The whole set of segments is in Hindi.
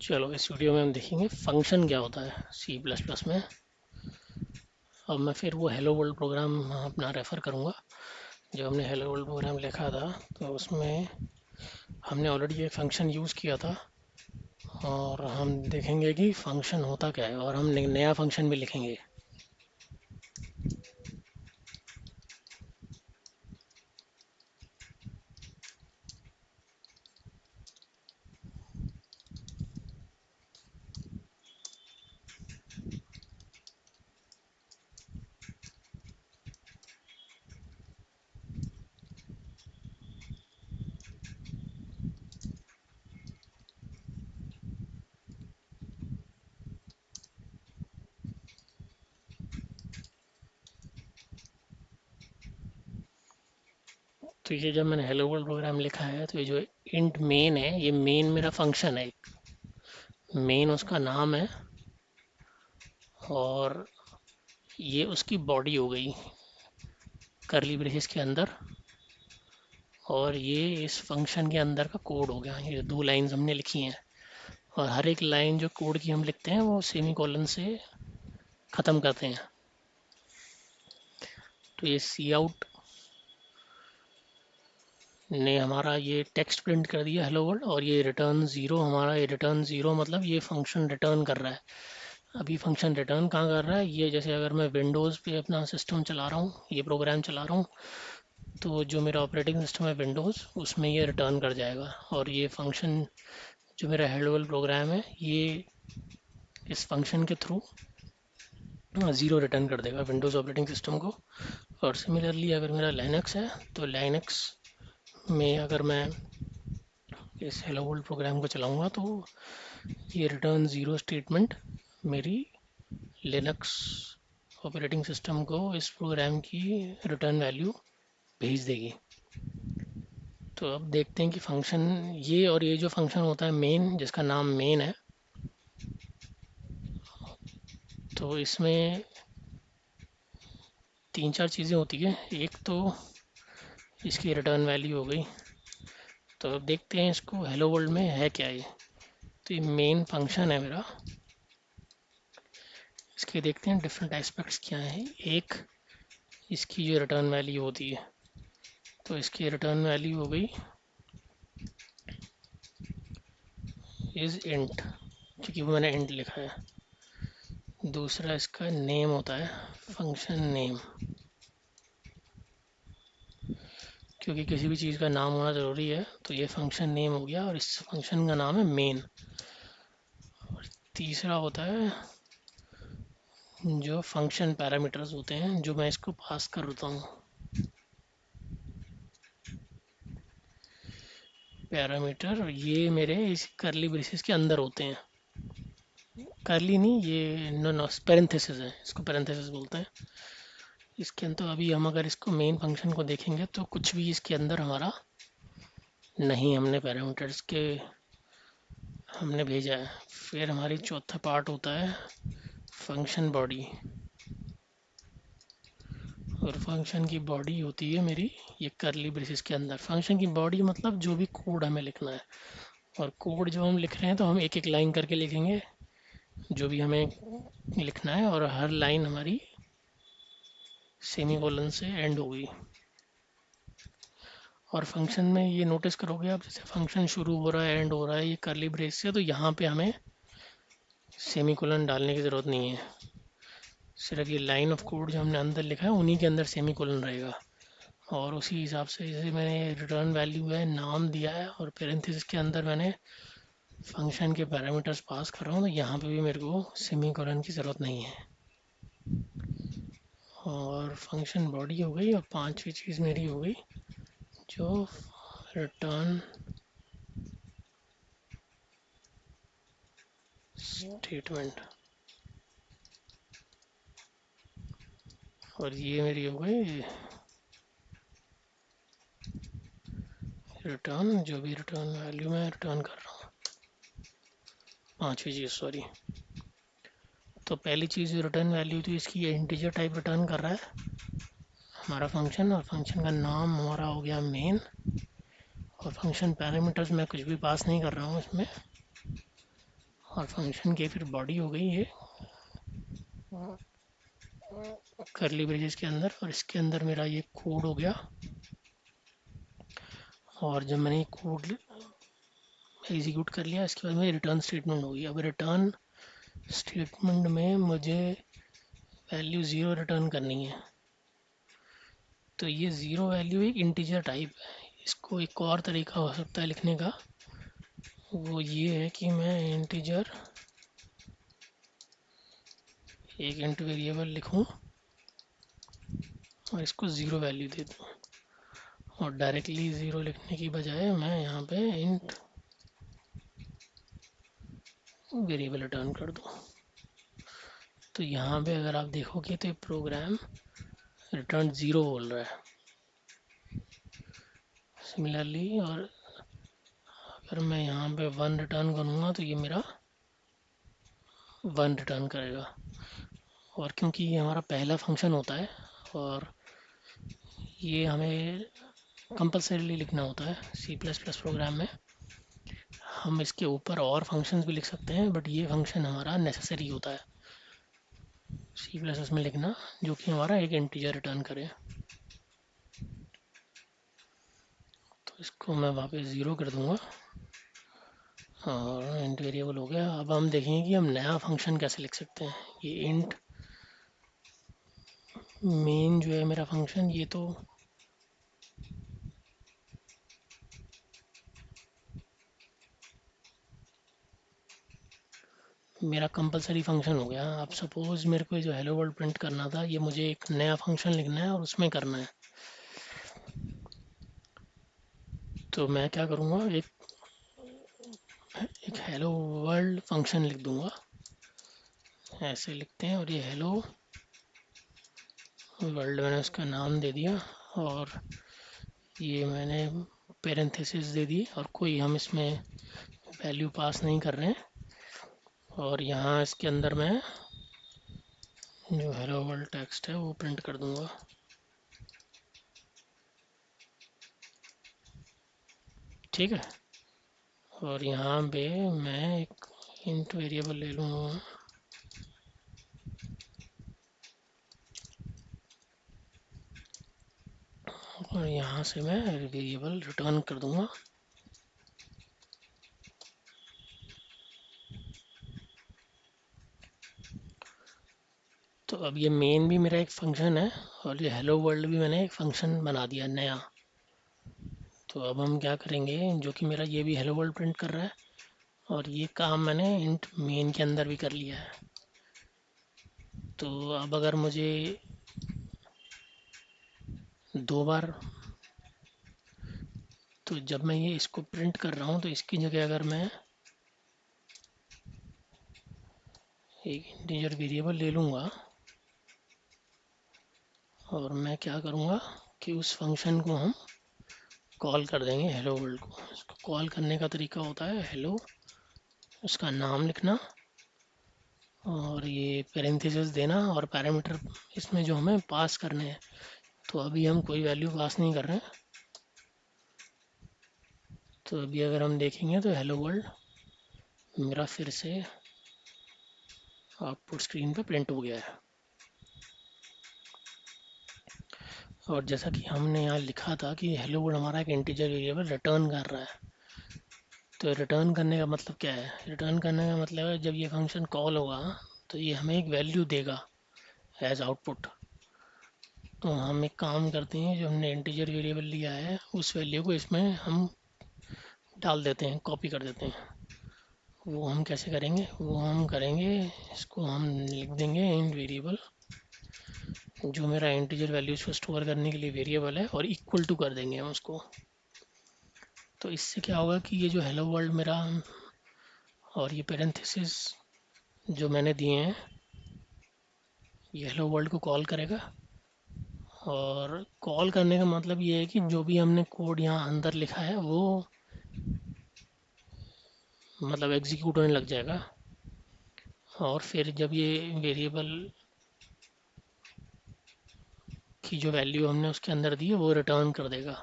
चलो इस वीडियो में हम देखेंगे फंक्शन क्या होता है सी प्लस प्लस में। अब मैं फिर वो हेलो वर्ल्ड प्रोग्राम अपना रेफ़र करूँगा। जब हमने हेलो वर्ल्ड प्रोग्राम लिखा था तो उसमें हमने ऑलरेडी एक फ़ंक्शन यूज़ किया था और हम देखेंगे कि फ़ंक्शन होता क्या है और हम नया फ़ंक्शन भी लिखेंगे। तो ये जब मैंने हेलो वर्ल्ड प्रोग्राम लिखा है तो ये जो इंट मेन है ये मेन मेरा फंक्शन है, एक मेन उसका नाम है और ये उसकी बॉडी हो गई करली ब्रेसेस के अंदर। और ये इस फंक्शन के अंदर का कोड हो गया। ये दो लाइंस हमने लिखी हैं और हर एक लाइन जो कोड की हम लिखते हैं वो सेमी कॉलन से ख़त्म करते हैं। तो ये सी आउट ने हमारा ये टेक्स्ट प्रिंट कर दिया हेलो वर्ल्ड, और ये रिटर्न ज़ीरो, हमारा ये रिटर्न ज़ीरो मतलब ये फंक्शन रिटर्न कर रहा है। अभी फंक्शन रिटर्न कहाँ कर रहा है, ये जैसे अगर मैं विंडोज़ पे अपना सिस्टम चला रहा हूँ, ये प्रोग्राम चला रहा हूँ, तो जो मेरा ऑपरेटिंग सिस्टम है विंडोज़ उसमें ये रिटर्न कर जाएगा। और ये फंक्शन जो मेरा हेलो वर्ल्ड प्रोग्राम है ये इस फंक्शन के थ्रू ज़ीरो रिटर्न कर देगा विंडोज़ ऑपरेटिंग सिस्टम को। और सिमिलरली अगर मेरा लाइनक्स है तो लाइनक्स में अगर मैं इस हेलो वर्ल्ड प्रोग्राम को चलाऊंगा तो ये रिटर्न ज़ीरो स्टेटमेंट मेरी लिनक्स ऑपरेटिंग सिस्टम को इस प्रोग्राम की रिटर्न वैल्यू भेज देगी। तो अब देखते हैं कि फंक्शन ये, और ये जो फंक्शन होता है मेन, जिसका नाम मेन है, तो इसमें तीन चार चीज़ें होती है। एक तो इसकी रिटर्न वैल्यू हो गई। तो अब देखते हैं इसको हेलो वर्ल्ड में है क्या ये। तो ये मेन फंक्शन है मेरा, इसके देखते हैं डिफरेंट एस्पेक्ट्स क्या हैं। एक, इसकी जो रिटर्न वैल्यू होती है, तो इसकी रिटर्न वैल्यू हो गई इज़ इंट, क्योंकि वो मैंने इंट लिखा है। दूसरा इसका नेम होता है फंक्शन नेम, क्योंकि किसी भी चीज़ का नाम होना ज़रूरी है, तो ये फंक्शन नेम हो गया और इस फंक्शन का नाम है मेन। तीसरा होता है जो फंक्शन पैरामीटर्स होते हैं जो मैं इसको पास करता हूँ। पैरामीटर ये मेरे इस करली ब्रेसेस के अंदर होते हैं। करली नहीं, ये नो नो पैरेंथेसिस है, इसको पैरेंथेसिस बोलते हैं। इसके अंदर अभी हम अगर इसको मेन फंक्शन को देखेंगे तो कुछ भी इसके अंदर हमारा नहीं, हमने पैरामीटर्स के हमने भेजा है। फिर हमारी चौथा पार्ट होता है फंक्शन बॉडी, और फंक्शन की बॉडी होती है मेरी ये करली ब्रेसेस के अंदर। फंक्शन की बॉडी मतलब जो भी कोड हमें लिखना है, और कोड जो हम लिख रहे हैं तो हम एक एक लाइन करके लिखेंगे जो भी हमें लिखना है, और हर लाइन हमारी सेमी कोलन से एंड होगी। और फंक्शन में ये नोटिस करोगे आप, जैसे फंक्शन शुरू हो रहा है एंड हो रहा है ये करली ब्रेस से, तो यहाँ पे हमें सेमी कोलन डालने की ज़रूरत नहीं है। सिर्फ ये लाइन ऑफ कोड जो हमने अंदर लिखा है उन्हीं के अंदर सेमी कोलन रहेगा। और उसी हिसाब से जैसे मैंने रिटर्न वैल्यू है नाम दिया है और पेरेंथेसिस के अंदर मैंने फंक्शन के पैरामीटर्स पास कर रहा हूँ, तो यहाँ पे भी मेरे को सेमी कोलन की ज़रूरत नहीं है। और फंक्शन बॉडी हो गई, और पांचवी चीज़ मेरी हो गई जो रिटर्न स्टेटमेंट, और ये मेरी हो गई रिटर्न, जो भी रिटर्न वैल्यू मैं रिटर्न कर रहा हूँ। पांचवी चीज़, सॉरी। तो पहली चीज़ रिटर्न वैल्यू थी इसकी, ये इंटीजर टाइप रिटर्न कर रहा है हमारा फंक्शन, और फंक्शन का नाम हमारा हो गया मेन। और फंक्शन पैरामीटर्स मैं कुछ भी पास नहीं कर रहा हूँ इसमें, और फंक्शन की फिर बॉडी हो गई ये करली ब्रेजेस के अंदर, और इसके अंदर मेरा ये कोड हो गया। और जब मैंने कोड एग्जीक्यूट कर लिया, इसके बाद मेरी रिटर्न स्टेटमेंट होगी। अब रिटर्न स्टेटमेंट में मुझे वैल्यू ज़ीरो रिटर्न करनी है। तो ये ज़ीरो वैल्यू एक इंटीजर टाइप है। इसको एक और तरीका हो सकता है लिखने का, वो ये है कि मैं इंटीजर एक इंट वेरिएबल लिखूं और इसको ज़ीरो वैल्यू दे दूं, और डायरेक्टली ज़ीरो लिखने की बजाय मैं यहाँ पे इंट वेरिएबल रिटर्न कर दूं। तो यहाँ पे अगर आप देखोगे तो ये प्रोग्राम रिटर्न ज़ीरो बोल रहा है सिमिलरली। और अगर मैं यहाँ पे वन रिटर्न करूँगा तो ये मेरा वन रिटर्न करेगा। और क्योंकि ये हमारा पहला फंक्शन होता है और ये हमें कंपल्सरीली लिखना होता है सी प्लस प्लस प्रोग्राम में, हम इसके ऊपर और फंक्शंस भी लिख सकते हैं, बट ये फंक्शन हमारा नेसेसरी होता है सी प्लस प्लस में लिखना, जो कि हमारा एक इंटीजर रिटर्न करे। तो इसको मैं वापस ज़ीरो कर दूंगा और इंट वेरिएबल हो गया। अब हम देखेंगे कि हम नया फंक्शन कैसे लिख सकते हैं। ये इंट मेन जो है मेरा फंक्शन, ये तो मेरा कंपलसरी फंक्शन हो गया। अब सपोज मेरे को जो हेलो वर्ल्ड प्रिंट करना था, ये मुझे एक नया फंक्शन लिखना है और उसमें करना है। तो मैं क्या करूँगा, एक हेलो वर्ल्ड फंक्शन लिख दूंगा, ऐसे लिखते हैं। और ये हेलो वर्ल्ड मैंने उसका नाम दे दिया, और ये मैंने पेरेंथेसिस दे दी, और कोई हम इसमें वैल्यू पास नहीं कर रहे हैं। और यहाँ इसके अंदर मैं जो हेलो वर्ल्ड टेक्स्ट है वो प्रिंट कर दूंगा। ठीक है। और यहाँ पे मैं एक इंट वेरिएबल ले लूँगा, और यहाँ से मैं वेरिएबल रिटर्न कर दूंगा। तो अब ये मेन भी मेरा एक फंक्शन है, और ये हेलो वर्ल्ड भी मैंने एक फंक्शन बना दिया नया। तो अब हम क्या करेंगे, जो कि मेरा ये भी हेलो वर्ल्ड प्रिंट कर रहा है, और ये काम मैंने इंट मेन के अंदर भी कर लिया है। तो अब अगर मुझे दो बार, तो जब मैं ये इसको प्रिंट कर रहा हूँ तो इसकी जगह अगर मैं एक इंटीजर वेरिएबल ले लूँगा, और मैं क्या करूँगा कि उस फंक्शन को हम कॉल कर देंगे हेलो वर्ल्ड को। इसको कॉल करने का तरीका होता है हेलो, उसका नाम लिखना, और ये पेरेंथेसिस देना, और पैरामीटर इसमें जो हमें पास करने हैं। तो अभी हम कोई वैल्यू पास नहीं कर रहे हैं। तो अभी अगर हम देखेंगे तो हेलो वर्ल्ड मेरा फिर से आउटपुट स्क्रीन पे प्रिंट हो गया है। और जैसा कि हमने यहाँ लिखा था कि हेलो वर्ल्ड हमारा एक इंटीजर वेरिएबल रिटर्न कर रहा है। तो रिटर्न करने का मतलब क्या है, रिटर्न करने का मतलब है जब ये फंक्शन कॉल होगा तो ये हमें एक वैल्यू देगा एज आउटपुट। तो हम एक काम करते हैं, जो हमने इंटीजर वेरिएबल लिया है उस वैल्यू को इसमें हम डाल देते हैं, कॉपी कर देते हैं। वो हम कैसे करेंगे, वो हम करेंगे, इसको हम लिख देंगे इंट वेरिएबल, जो मेरा इंटीजर वैल्यूज को स्टोर करने के लिए वेरिएबल है, और इक्वल टू कर देंगे हम उसको। तो इससे क्या होगा कि ये जो हेलो वर्ल्ड मेरा और ये पेरेंथेसिस जो मैंने दिए हैं, ये हेलो वर्ल्ड को कॉल करेगा। और कॉल करने का मतलब ये है कि जो भी हमने कोड यहाँ अंदर लिखा है वो मतलब एग्जीक्यूट होने लग जाएगा। और फिर जब ये वेरिएबल की जो वैल्यू हमने उसके अंदर दी है वो रिटर्न कर देगा।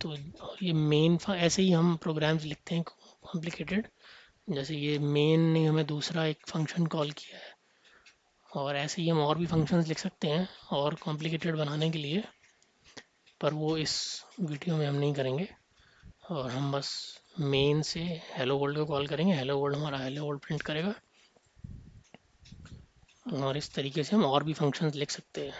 तो ये मेन ऐसे ही हम प्रोग्राम्स लिखते हैं कॉम्प्लिकेटेड, जैसे ये मेन ने हमें दूसरा एक फंक्शन कॉल किया है, और ऐसे ही हम और भी फंक्शंस लिख सकते हैं और कॉम्प्लिकेटेड बनाने के लिए, पर वो इस वीडियो में हम नहीं करेंगे। और हम बस मेन से हेलो वर्ल्ड को कॉल करेंगे, हेलो वर्ल्ड हमारा हेलो वर्ल्ड प्रिंट करेगा, और इस तरीके से हम और भी फंक्शंस लिख सकते हैं।